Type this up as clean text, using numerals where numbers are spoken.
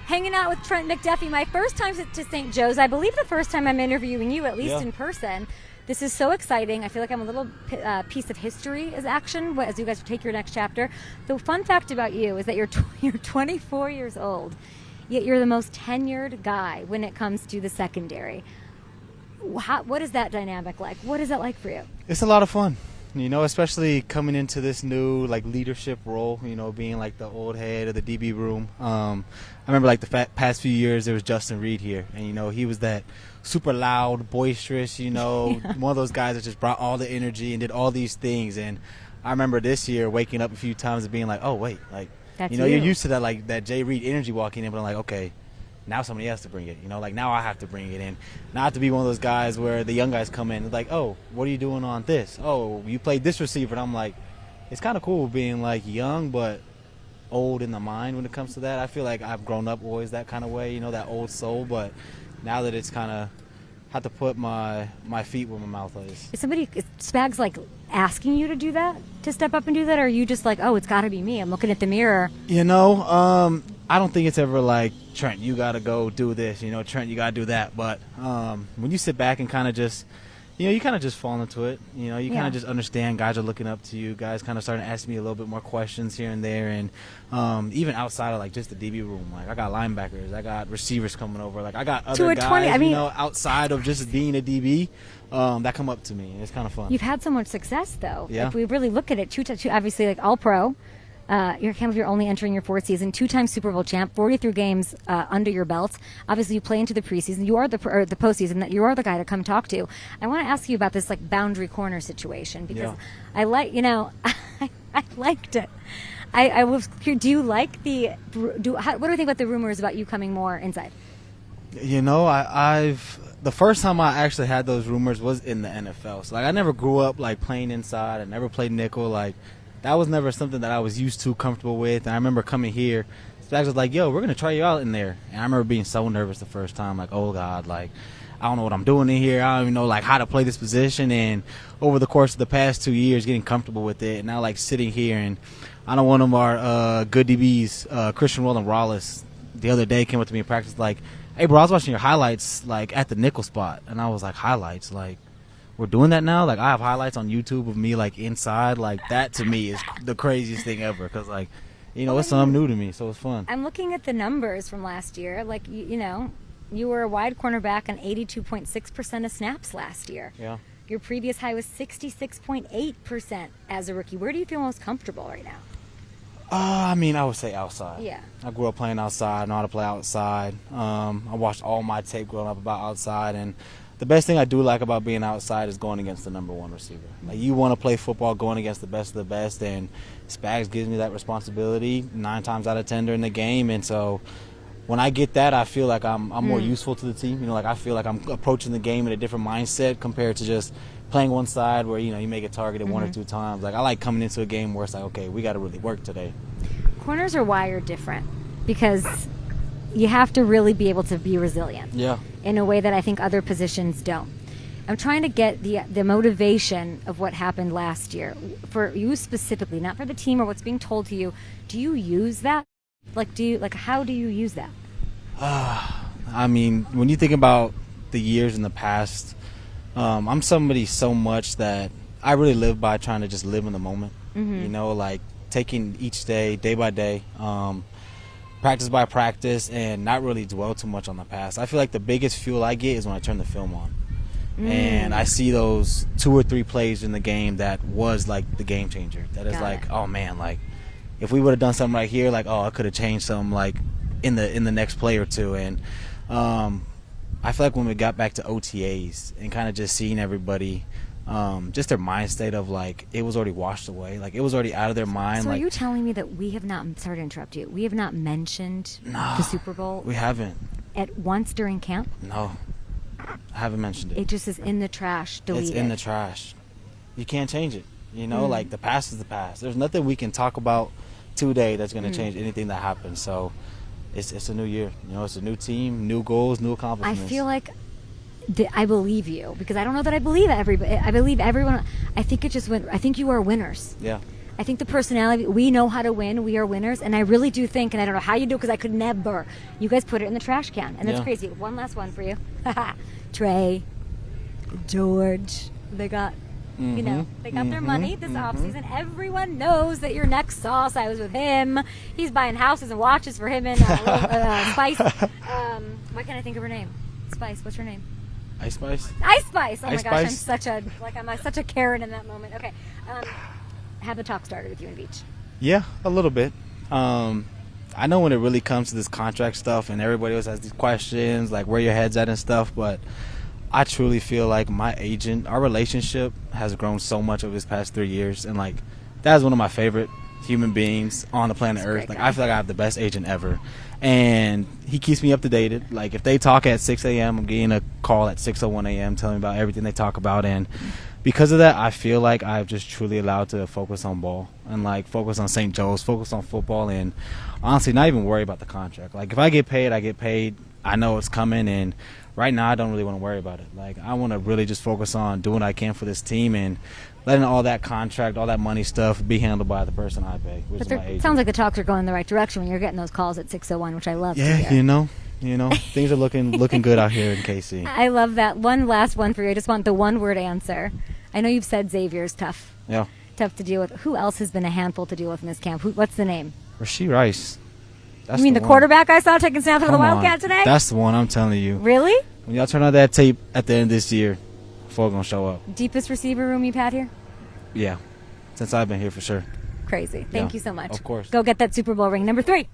hanging out with Trent McDuffie. My first time to St. Joe's. I believe the first time I'm interviewing you, at least in person. This is so exciting. I feel like I'm a little piece of history as action as you guys take your next chapter. The fun fact about you is that you're 24 years old, yet you're the most tenured guy when it comes to the secondary. What is that dynamic like? What is that like for you? It's a lot of fun, especially coming into this new leadership role, being like the old head of the DB room. I remember the past few years there was Justin Reed here, and he was that super loud, boisterous, one of those guys that just brought all the energy and did all these things. And I remember this year waking up a few times and being like, oh wait, that's you're used to that that Jay Reed energy walking in, but I'm like, okay, now somebody has to bring it, now I have to bring it in. Not have to be one of those guys where the young guys come in and like, oh, what are you doing on this? Oh, you played this receiver. And I'm like, it's kind of cool being young but old in the mind when it comes to that. I feel like I've grown up always that kind of way, that old soul, but now that it's kind of have to put my feet where my mouth is. Is Spags asking you to do that, to step up and do that, or are you just like, oh, it's got to be me, I'm looking at the mirror? I don't think it's ever like, Trent, you got to go do this, Trent, you got to do that. But when you sit back and kind of just, you kind of just fall into it. You kind of just understand guys are looking up to you. Guys kind of starting to ask me a little bit more questions here and there. And even outside of just the DB room, I got linebackers, I got receivers coming over. I got other guys, outside of just being a DB that come up to me. And it's kind of fun. You've had so much success, though. Yeah. If we really look at it, two obviously All-Pro. You're only entering your fourth season, 2-time Super Bowl champ, 43 games under your belt. Obviously, you play into the preseason. You are the postseason. That you are the guy to come talk to. I want to ask you about this boundary corner situation because I like I liked it. I was. Do you like what do you think about the rumors about you coming more inside? The first time I actually had those rumors was in the NFL. So I never grew up playing inside. I never played nickel. That was never something that I was used to, comfortable with. And I remember coming here, Spags was like, yo, we're going to try you out in there. And I remember being so nervous the first time, oh, God, I don't know what I'm doing in here. I don't even know, how to play this position. And over the course of the past 2 years, getting comfortable with it. And now, sitting here, and I know one of our good DBs, Christian Roland-Wallace, the other day came up to me in practice hey, bro, I was watching your highlights, at the nickel spot. And I was like, highlights? We're doing that now? I have highlights on YouTube of me, inside. That to me is the craziest thing ever because, it's something new to me, so it's fun. I'm looking at the numbers from last year. You were a wide cornerback on 82.6% of snaps last year. Yeah. Your previous high was 66.8% as a rookie. Where do you feel most comfortable right now? I would say outside. Yeah. I grew up playing outside, know how to play outside. I watched all my tape growing up about outside, and the best thing I do like about being outside is going against the number one receiver. You want to play football going against the best of the best, and Spags gives me that responsibility 9 times out of 10 during the game. And so when I get that, I feel like I'm more useful to the team. I feel like I'm approaching the game in a different mindset compared to just playing one side where, you may get targeted 1 or 2 times. I like coming into a game where it's okay, we got to really work today. Corners are wired different because you have to really be able to be resilient in a way that I think other positions don't. I'm trying to get the motivation of what happened last year for you specifically, not for the team or what's being told to you. Do you use that? How do you use that? When you think about the years in the past, I'm somebody so much that I really live by trying to just live in the moment. Taking each day by day, practice by practice, and not really dwell too much on the past. I feel like the biggest fuel I get is when I turn the film on. And I see those 2 or 3 plays in the game that was the game changer. That is oh man, if we would have done something right here, I could have changed something in the next play or two. And I feel like when we got back to OTAs and kind of just seeing everybody, just their mind state of it was already washed away, it was already out of their mind. So are you telling me that we have not? Sorry to interrupt you. We have not mentioned the Super Bowl. We haven't. At once during camp. No, I haven't mentioned it. It just is in the trash. Deleted. It's in the trash. You can't change it. The past is the past. There's nothing we can talk about today that's going to change anything that happens. So it's a new year. It's a new team, new goals, new accomplishments. I feel like I believe you because I don't know that I believe everybody. I believe everyone. I think it just went. I think you are winners. Yeah. I think the personality, we know how to win. We are winners. And I really do think, and I don't know how you do it because I could never, you guys put it in the trash can. And that's crazy. One last one for you. Trey, George, they got, you know, they got their money this offseason. Everyone knows that your next sauce. I was with him. He's buying houses and watches for him and Spice. Why can't I think of her name? Spice, what's her name? Ice Spice? Ice Spice. Oh Ice my gosh, Spice? I'm such a Karen in that moment. Okay. Have the talk started with you and Beach. Yeah, a little bit. I know when it really comes to this contract stuff and everybody else has these questions, like where your head's at and stuff, but I truly feel like my agent, our relationship has grown so much over this past 3 years, and like that is one of my favorite human beings on the planet Earth. Like I feel like I have the best agent ever, and he keeps me up to date. Like if they talk at 6 a.m., I'm getting a call at 6:01 a.m. telling me about everything they talk about, and because of that, I feel like I've just truly allowed to focus on ball and like focus on St. Joe's, focus on football, and honestly not even worry about the contract. Like if I get paid, I get paid. I know it's coming, and right now I don't really want to worry about it. Like I want to really just focus on doing what I can for this team and letting all that contract, all that money stuff be handled by the person I pay, which is my agent. It sounds like the talks are going in the right direction when you're getting those calls at 6:01, which I love. Yeah, you know, things are looking good out here in KC. I love that. One last one for you. I just want the one-word answer. I know you've said Xavier's tough. Yeah. Tough to deal with. Who else has been a handful to deal with in this camp? What's the name? RASHEE Rice. That's you mean the quarterback I saw taking snaps for the Wildcat today? That's the one, I'm telling you. Really? When y'all turn on that tape at the end of this year, folk gonna show up. Deepest receiver room you've had here? Yeah. Since I've been here for sure. Crazy. Thank you so much. Of course. Go get that Super Bowl ring. Number 3.